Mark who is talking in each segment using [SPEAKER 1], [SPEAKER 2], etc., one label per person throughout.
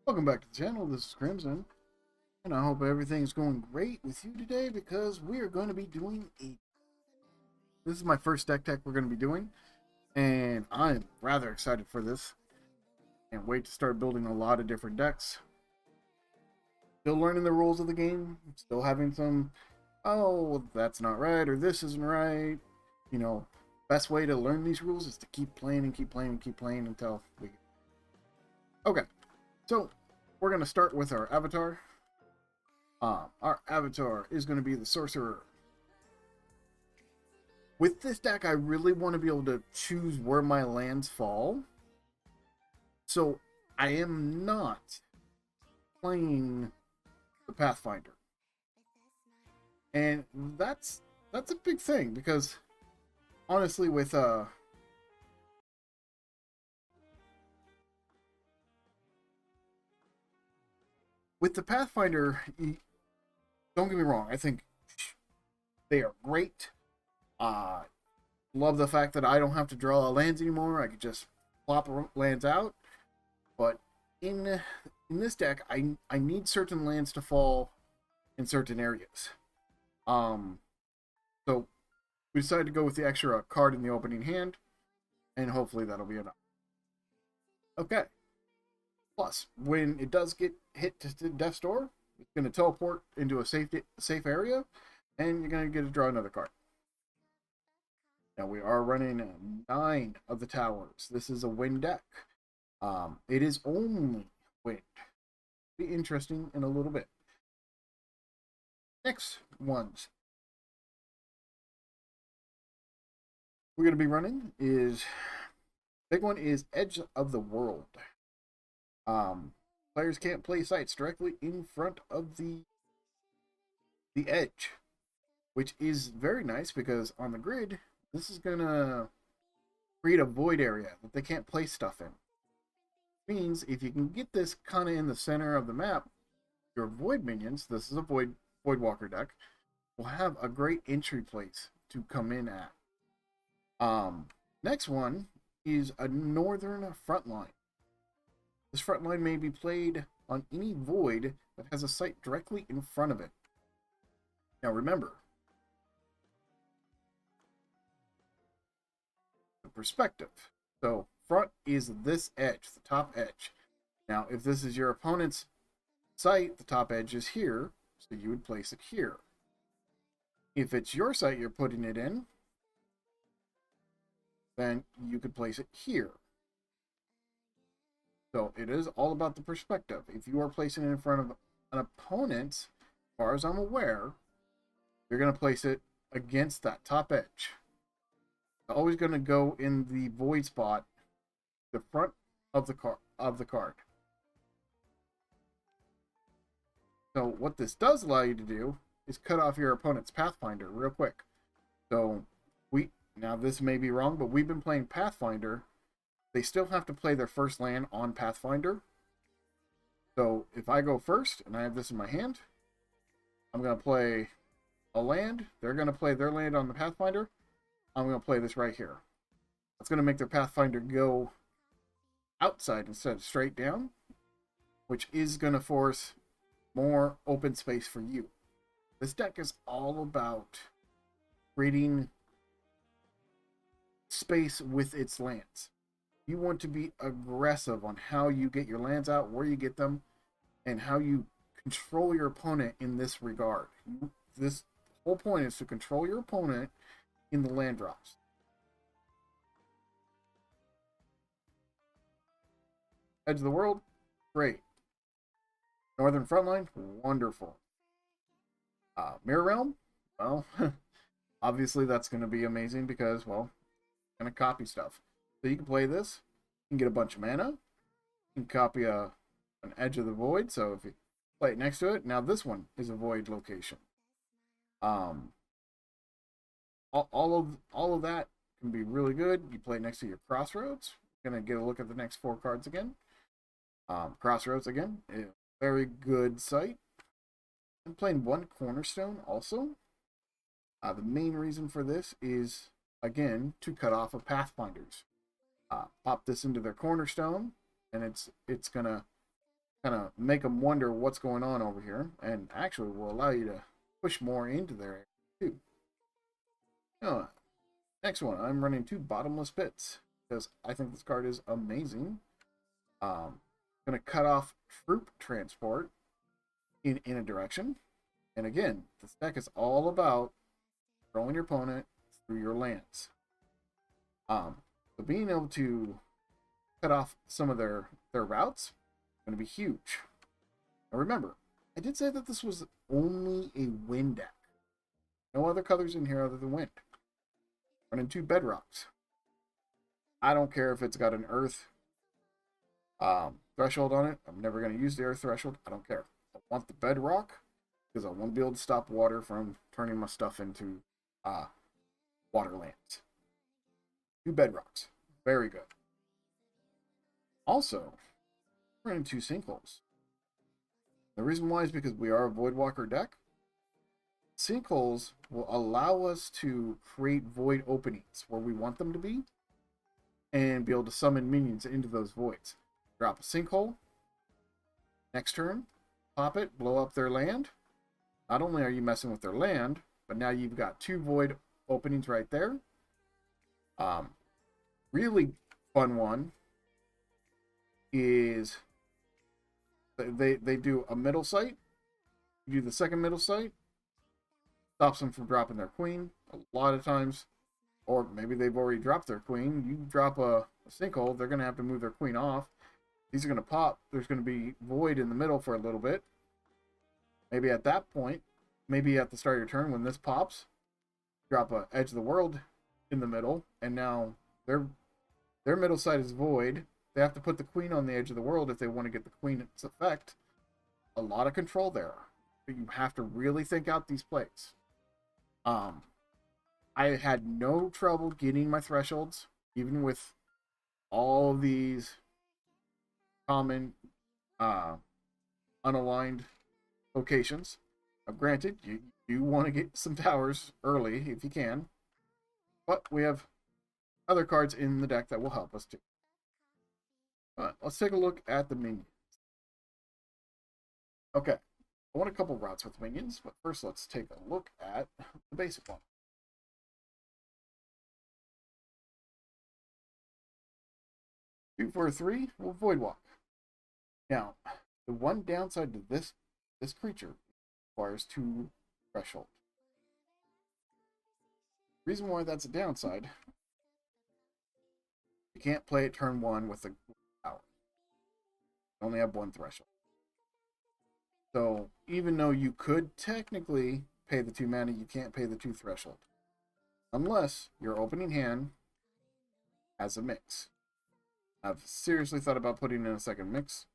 [SPEAKER 1] Welcome back to the channel. This is Crimson, and I hope everything's going great with you today because we are going to be doing this is my first deck tech we're going to be doing, and I'm rather excited for this. Can't wait to start building a lot of different decks. Still learning the rules of the game, still having some, oh, that's not right, or this isn't right. You know, best way to learn these rules is to keep playing and keep playing and keep playing until we... Okay, so we're going to start with our avatar. Our avatar is going to be the Sorcerer. With this deck, I really want to be able to choose where my lands fall. So I am not playing the Pathfinder. And that's a big thing because honestly with the Pathfinder, don't get me wrong, I think they are great. Love the fact that I don't have to draw lands anymore. I could just plop lands out. But in this deck, I need certain lands to fall in certain areas. So we decided to go with the extra card in the opening hand, and hopefully that'll be enough. Okay. Plus, when it does get hit to death's door, it's going to teleport into a safe area, and you're going to get to draw another card. Now we are running 9 of the towers. This is a wind deck. It is only wind. Be interesting in a little bit. Next ones we're going to be running is, big one is Edge of the World. Players can't play sites directly in front of the edge, which is very nice because on the grid, this is gonna create a void area that they can't place stuff in. Means if you can get this kind of in the center of the map, your void minions, this is a void walker deck, will have a great entry place to come in at. Next one is a northern frontline. This frontline may be played on any void that has a site directly in front of it. Now remember, the perspective. So front is this edge, the top edge. Now if this is your opponent's site, the top edge is here, so you would place it here. If it's your site you're putting it in, then you could place it here. So it is all about the perspective. If you are placing it in front of an opponent, as far as I'm aware, you're going to place it against that top edge. It's always going to go in the void spot, the front of the card. So what this does allow you to do is cut off your opponent's Pathfinder real quick. So now this may be wrong, but we've been playing Pathfinder. They still have to play their first land on Pathfinder. So if I go first and I have this in my hand, I'm going to play a land. They're going to play their land on the Pathfinder. I'm going to play this right here. That's going to make their Pathfinder go outside instead of straight down, which is going to force more open space for you. This deck is all about creating space with its lands. You want to be aggressive on how you get your lands out, where you get them, and how you control your opponent in this regard. This whole point is to control your opponent in the land drops. Edge of the World, great. Northern Frontline, wonderful. Mirror Realm, well, obviously that's going to be amazing because, well, going to copy stuff. So you can play this, you can get a bunch of mana, you can copy an Edge of the Void, so if you play it next to it, now this one is a void location. All of that can be really good. You play it next to your Crossroads. You're going to get a look at the next 4 cards again. Crossroads again, a very good site. I'm playing 1 Cornerstone also. The main reason for this is, again, to cut off of Pathfinders. Pop this into their Cornerstone, and it's gonna kind of make them wonder what's going on over here, and actually will allow you to push more into their area too. Now, next one, I'm running 2 bottomless pits because I think this card is amazing. Going to cut off troop transport in a direction. And again, this deck is all about throwing your opponent through your lands. So being able to cut off some of their routes is going to be huge. Now remember, I did say that this was only a wind deck. No other colors in here other than wind. Running 2 bedrocks. I don't care if it's got an earth threshold on it. I'm never going to use the earth threshold. I don't care. I want the bedrock because I want to be able to stop water from turning my stuff into waterlands. 2 bedrocks. Very good. Also, we're in 2 sinkholes. The reason why is because we are a Voidwalker deck. Sinkholes will allow us to create void openings where we want them to be and be able to summon minions into those voids. Drop a sinkhole. Next turn, pop it, blow up their land. Not only are you messing with their land, but now you've got 2 void openings right there. Really fun one is they do a middle site. You do the second middle site. Stops them from dropping their queen a lot of times. Or maybe they've already dropped their queen. You drop a sinkhole, they're going to have to move their queen off. These are going to pop. There's going to be void in the middle for a little bit. Maybe at that point, maybe at the start of your turn when this pops, drop a Edge of the World in the middle, and now their middle side is void. They have to put the queen on the Edge of the World if they want to get the queen's effect. A lot of control there. But you have to really think out these plays. I had no trouble getting my thresholds, even with all of these common unaligned locations. Now, granted, you want to get some towers early if you can, but we have other cards in the deck that will help us too. Let's take a look at the minions. Okay, I want a couple routes with minions, but first let's take a look at the basic one. Two for a 3, we'll Void Walk. Now, the one downside to this creature requires 2 threshold. Reason why that's a downside, you can't play it turn 1 with a power. You only have 1 threshold. So even though you could technically pay the 2 mana, you can't pay the 2 threshold. Unless your opening hand has a mix. I've seriously thought about putting in a second mix.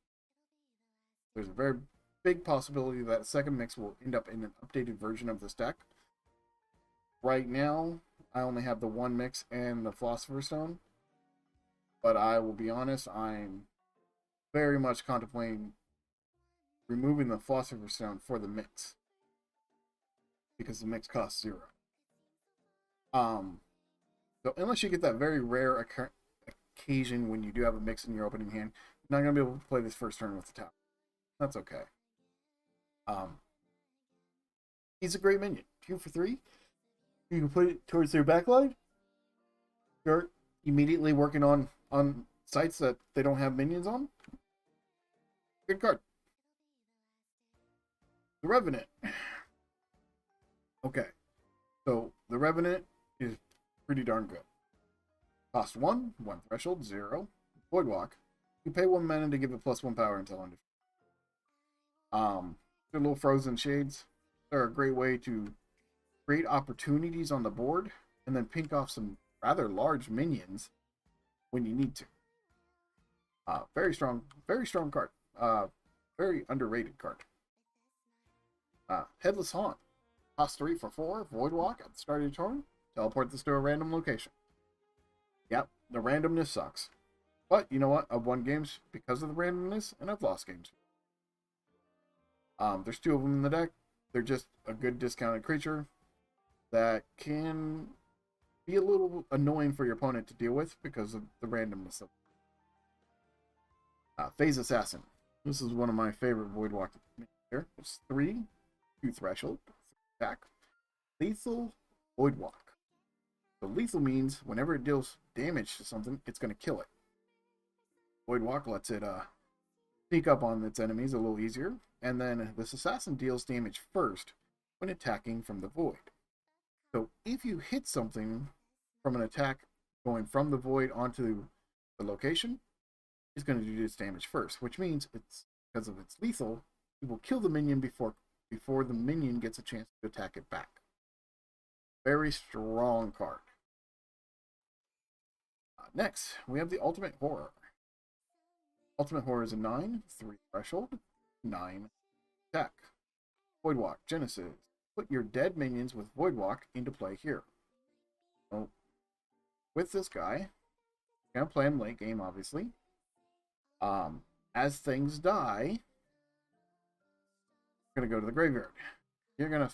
[SPEAKER 1] There's a very big possibility that a second mix will end up in an updated version of this deck. Right now, I only have the 1 mix and the Philosopher's Stone. But I will be honest, I'm very much contemplating removing the Philosopher's Stone for the mix. Because the mix costs 0. So unless you get that very rare occasion when you do have a mix in your opening hand, you're not going to be able to play this first turn with the tower. That's okay. He's a great minion. 2 for 3. You can put it towards their backline. Start immediately working on sites that they don't have minions on. Good card. The Revenant. Okay. So the Revenant is pretty darn good. Cost 1 threshold, 0. Void Walk. You pay 1 mana to give it +1 power until end of good little frozen shades. They're a great way to create opportunities on the board and then pink off some rather large minions when you need to. Very strong card. Very underrated card. Headless Haunt. Cost 3 for 4. Void Walk at the start of your turn. Teleport this to a random location. Yep, the randomness sucks. But you know what? I've won games because of the randomness, and I've lost games. There's 2 of them in the deck. They're just a good discounted creature that can be a little annoying for your opponent to deal with because of the randomness of Phase Assassin. This is one of my favorite Void Walk here. It's 3, 2 threshold, attack, lethal, Void Walk. So lethal means whenever it deals damage to something, it's going to kill it. Void Walk lets it sneak up on its enemies a little easier. And then this assassin deals damage first when attacking from the void. So if you hit something from an attack going from the void onto the location, it's going to do this damage first, which means it's because of its lethal, it will kill the minion before the minion gets a chance to attack it back. Very strong card. Next, we have the Ultimate Horror. Ultimate Horror is a 9, 3 threshold, 9 attack. Void Walk, Genesis. Put your dead minions with Void Walk into play here. So, with this guy, you're going to play him late game, obviously. As things die, you're going to go to the graveyard. You're going to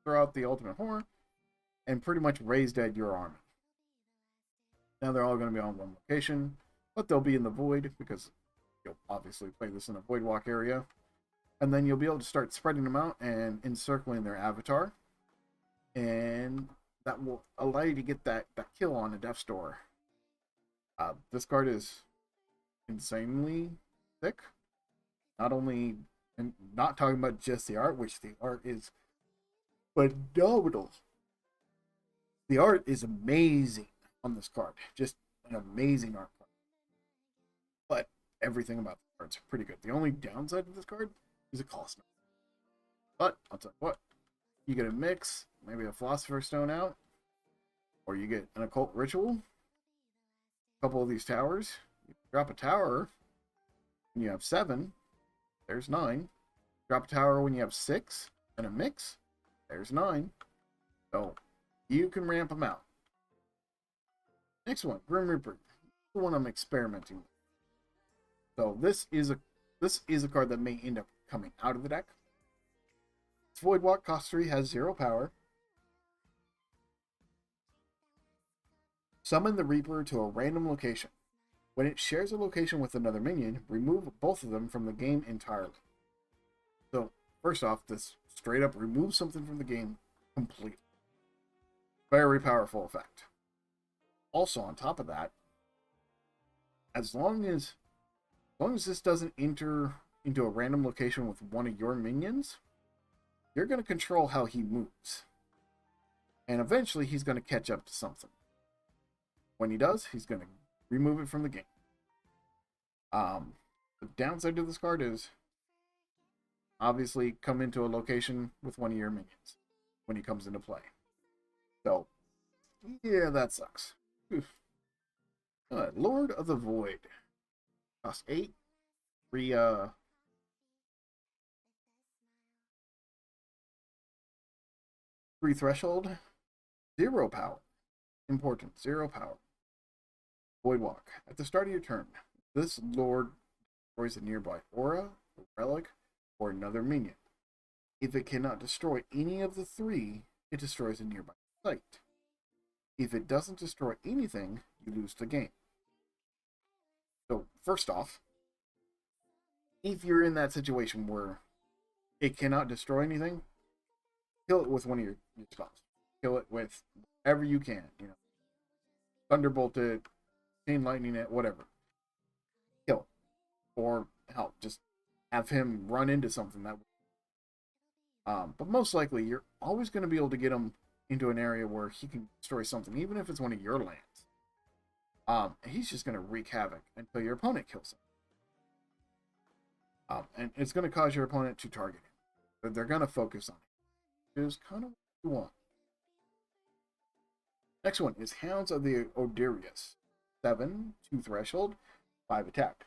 [SPEAKER 1] throw out the Ultimate Horror and pretty much raise dead your army. Now they're all going to be on one location, but they'll be in the void because you'll obviously play this in a Void Walk area. And then you'll be able to start spreading them out and encircling their avatar. And that will allow you to get that kill on a Death's Door. This card is insanely thick. Not only, and not talking about just the art, which the art is phenomenal. The art is amazing on this card. Just an amazing art card. But everything about the card's pretty good. The only downside of this card is a cost. But I'll tell you what, you get a mix, maybe a Philosopher's Stone out, or you get an Occult Ritual, a couple of these towers. You drop a tower when you have 7, there's 9. Drop a tower when you have 6, and a mix, there's 9. So you can ramp them out. Next one, Grim Reaper, the one I'm experimenting with. So this is a card that may end up coming out of the deck. Its Void Walk cost 3, has 0 power. Summon the Reaper to a random location. When it shares a location with another minion, remove both of them from the game entirely. So, first off, this straight up removes something from the game completely. Very powerful effect. Also, on top of that, as long as this doesn't enter into a random location with one of your minions, you're going to control how he moves. And eventually, he's going to catch up to something. When he does, he's going to remove it from the game. The downside to this card is, obviously, come into a location with one of your minions when he comes into play. So, yeah, that sucks. Lord of the Void. Cost 8. 3 threshold. 0 power. Important. 0 power. Void Walk. At the start of your turn, this Lord destroys a nearby aura, a relic, or another minion. If it cannot destroy any of the 3, it destroys a nearby site. If it doesn't destroy anything, you lose the game. So, first off, if you're in that situation where it cannot destroy anything, kill it with one of your spells. Kill it with whatever you can. You know, Thunderbolt it, Chain Lightning it, whatever. Kill it. Or, hell, just have him run into something that would. But most likely, you're always going to be able to get him into an area where he can destroy something, even if it's one of your lands. He's just going to wreak havoc until your opponent kills him. And it's going to cause your opponent to target him. But they're going to focus on it. Which is kind of what you want. Next one is Hounds of the Odirius. 7, 2 threshold, 5 attack.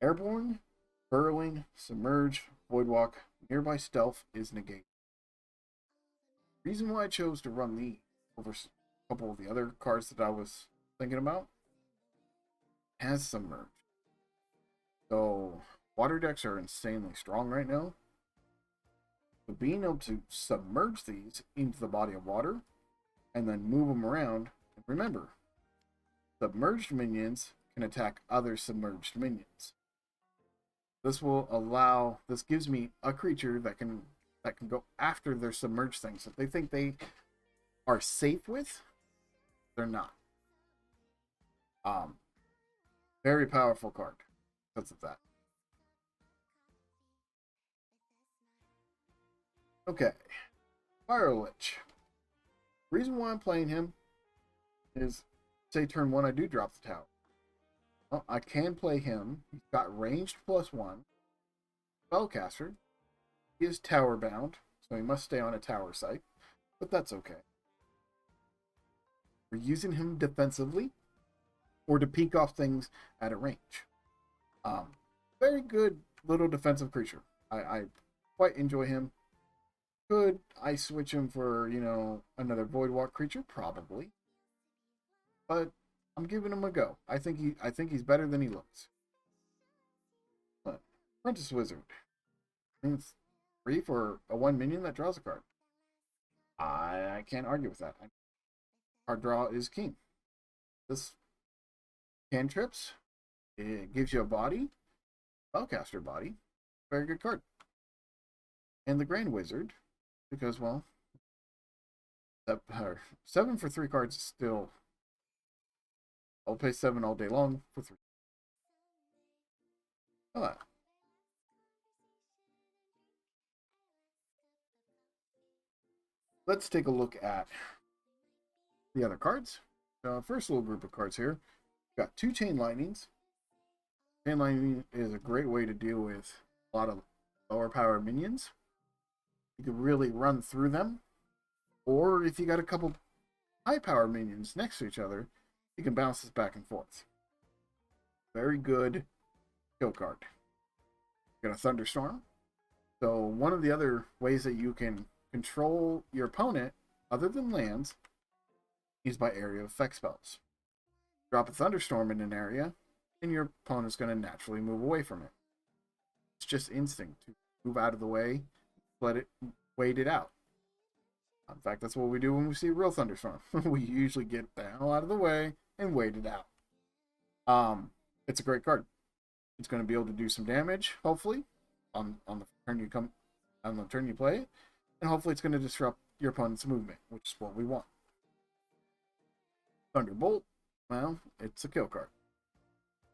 [SPEAKER 1] Airborne, Burrowing, Submerge, Void Walk, Nearby Stealth is negated. Reason why I chose to run these over a couple of the other cards that I was thinking about has Submerge. So, water decks are insanely strong right now. So being able to submerge these into the body of water and then move them around, and remember, submerged minions can attack other submerged minions. This will allow, this gives me a creature that can go after their submerged things that they think they are safe with. They're not. Very powerful card because of that. Okay, Fire Lich. Reason why I'm playing him is, say turn 1 I do drop the tower. Well, I can play him. He's got ranged +1. Spellcaster. He is tower bound, so he must stay on a tower site, but that's okay. We're using him defensively or to peek off things at a range. Very good little defensive creature. I quite enjoy him. Could I switch him for, you know, another Voidwalk creature? Probably. But I'm giving him a go. I think he's better than he looks. But Apprentice Wizard. It's free for a 1 minion that draws a card. I can't argue with that. Card draw is king. This cantrips, it gives you a body, spellcaster body. Very good card. And the Grand Wizard, because, well, 7 for 3 cards is still, I'll pay 7 all day long for 3. Let's take a look at the other cards. First little group of cards here. We've got 2 Chain Lightnings. Chain Lightning is a great way to deal with a lot of lower power minions. You can really run through them. Or if you got a couple high power minions next to each other, you can bounce this back and forth. Very good kill card. You got a Thunderstorm. So one of the other ways that you can control your opponent, other than lands, is by area effect spells. Drop a Thunderstorm in an area, and your opponent's going to naturally move away from it. It's just instinct to move out of the way, let it wait it out. In fact, that's what we do when we see a real Thunderstorm. We usually get the hell out of the way and wait it out. It's a great card. It's going to be able to do some damage, hopefully, on the turn you play it, and hopefully it's going to disrupt your opponent's movement, which is what we want. Thunderbolt, well, it's a kill card.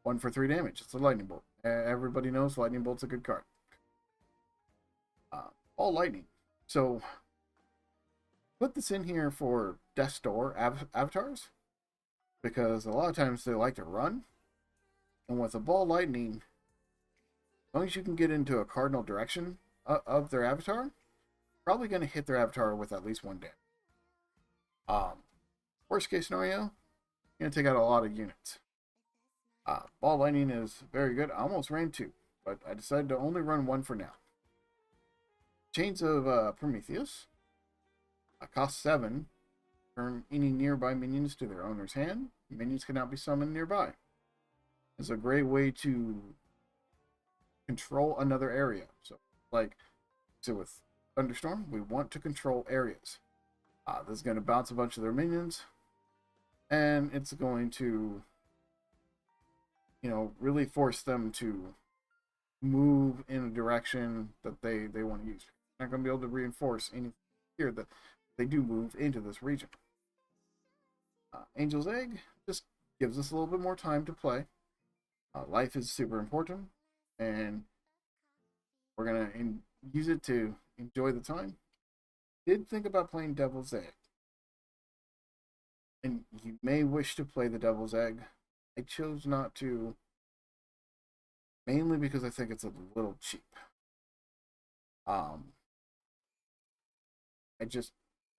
[SPEAKER 1] 1 for 3 damage. It's a lightning bolt. Everybody knows lightning bolt's a good card. All lightning. So put this in here for Death's Door avatars, because a lot of times they like to run, and with a ball lightning, as long as you can get into a cardinal direction of their avatar, probably going to hit their avatar with at least 1 damage. Worst case scenario, you're going to take out a lot of units. Ball lightning is very good. I almost ran 2, but I decided to only run 1 for now. Chains of Prometheus. Cost 7. Turn any nearby minions to their owner's hand. Minions cannot be summoned nearby. It's a great way to control another area. So with Thunderstorm, we want to control areas. This is going to bounce a bunch of their minions, and it's going to, you know, really force them to move in a direction that they want to use. They're not going to be able to reinforce anything here that they do move into this region. Angel's Egg just gives us a little bit more time to play. Life is super important, and we're going to use it to enjoy the time. Did think about playing Devil's Egg, and you may wish to play the Devil's Egg. I chose not to, mainly because I think it's a little cheap.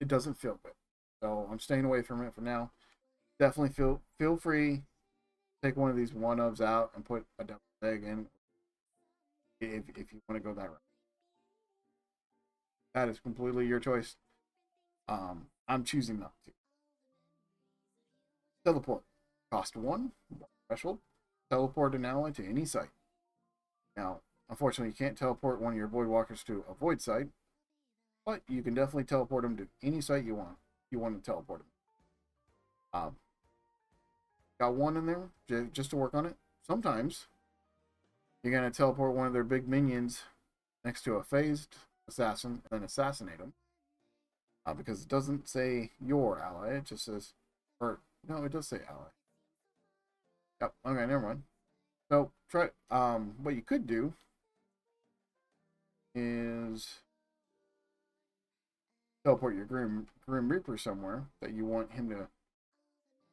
[SPEAKER 1] It doesn't feel good, so I'm staying away from it for now. Definitely feel free, take one of these 1-ofs out and put a Devil's Egg in if you want to go that route. That is completely your choice. I'm choosing not to. Teleport. Cost 1. Threshold. Teleport an ally to any site. Now, unfortunately, you can't teleport one of your Voidwalkers to a Void site, but you can definitely teleport them to any site you want. You want to teleport them. got one in there just to work on it. Sometimes you're going to teleport one of their big minions next to a phased assassin and then assassinate them. Because it doesn't say your ally, it just says, or no, it does say ally. Yep, okay, never mind. So try what you could do is teleport your Grim Reaper somewhere that you want him to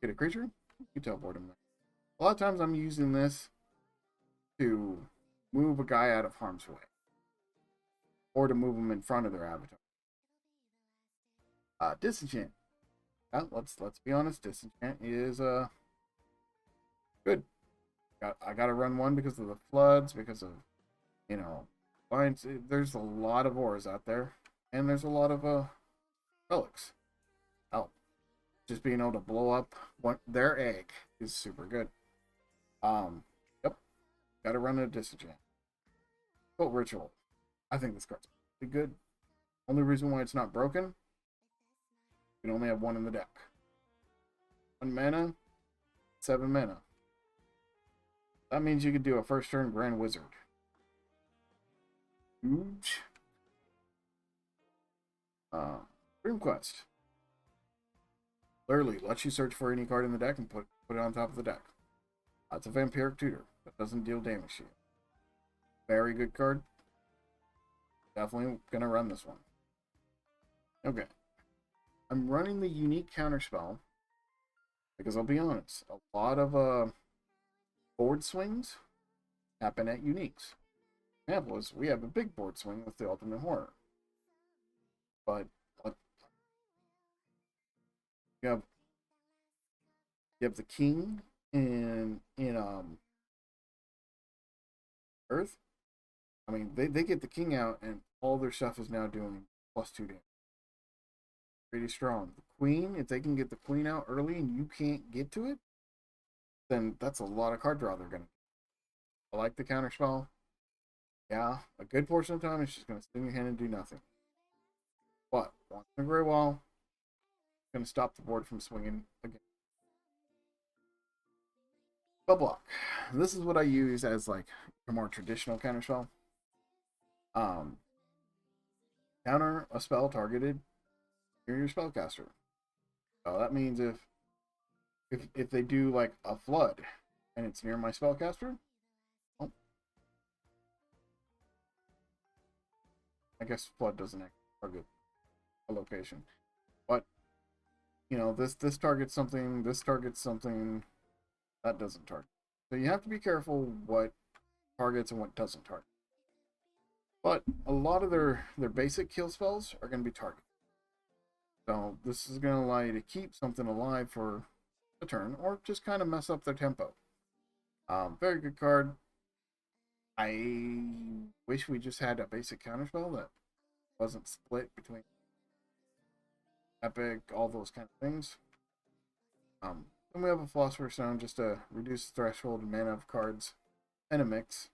[SPEAKER 1] get a creature. You teleport him there. A lot of times I'm using this to move a guy out of harm's way, or to move him in front of their avatar. Disenchant. Yeah, let's be honest. Disenchant is good. I gotta run one because of the floods, because of lines. There's a lot of ores out there, and there's a lot of relics. Oh, just being able to blow up their egg is super good. Yep, gotta run a disenchant. Cult Ritual. I think this card's pretty good. Only reason why it's not broken, you can only have one in the deck. 1 mana, 7 mana. That means you could do a first turn Grand Wizard. Huge. Dream Quest. Literally lets you search for any card in the deck and put it on top of the deck. It's a Vampiric Tutor that doesn't deal damage to you. Very good card. Definitely gonna run this one. Okay. I'm running the unique counterspell because I'll be honest, a lot of board swings happen at uniques. Example is we have a big board swing with the Ultimate Horror, but you have the king in Earth. I mean, they get the king out, and all their stuff is now doing +2 damage. Pretty strong. The queen, if they can get the queen out early and you can't get to it, then that's a lot of card draw they're gonna. I like the counterspell. Yeah, a good portion of the time it's just gonna sit in your hand and do nothing. But once in a great while, it's gonna stop the board from swinging again. Spell block. This is what I use as like a more traditional counterspell. Counter a spell targeted near your spellcaster. So that means if they do like a flood and it's near my spellcaster, well, I guess flood doesn't target a location, but this targets something, this targets something, that doesn't target. So you have to be careful what targets and what doesn't target. But a lot of their basic kill spells are going to be targeted. So this is going to allow you to keep something alive for a turn, or just kind of mess up their tempo. Very good card. I wish we just had a basic counterspell that wasn't split between epic, all those kind of things. Then we have a Philosopher's Stone just to reduce the threshold and mana of cards and a mix.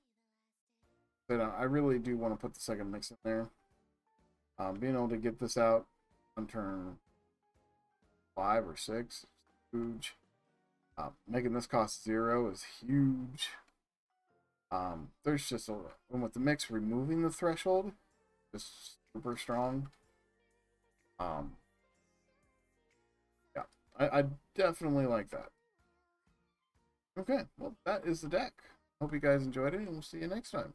[SPEAKER 1] But I really do want to put the second mix in there. Being able to get this out on turn 5 or 6 is huge. Making this cost 0 is huge. There's just and with the mix, removing the threshold is super strong. Yeah, I definitely like that. Okay, well, that is the deck. Hope you guys enjoyed it, and we'll see you next time.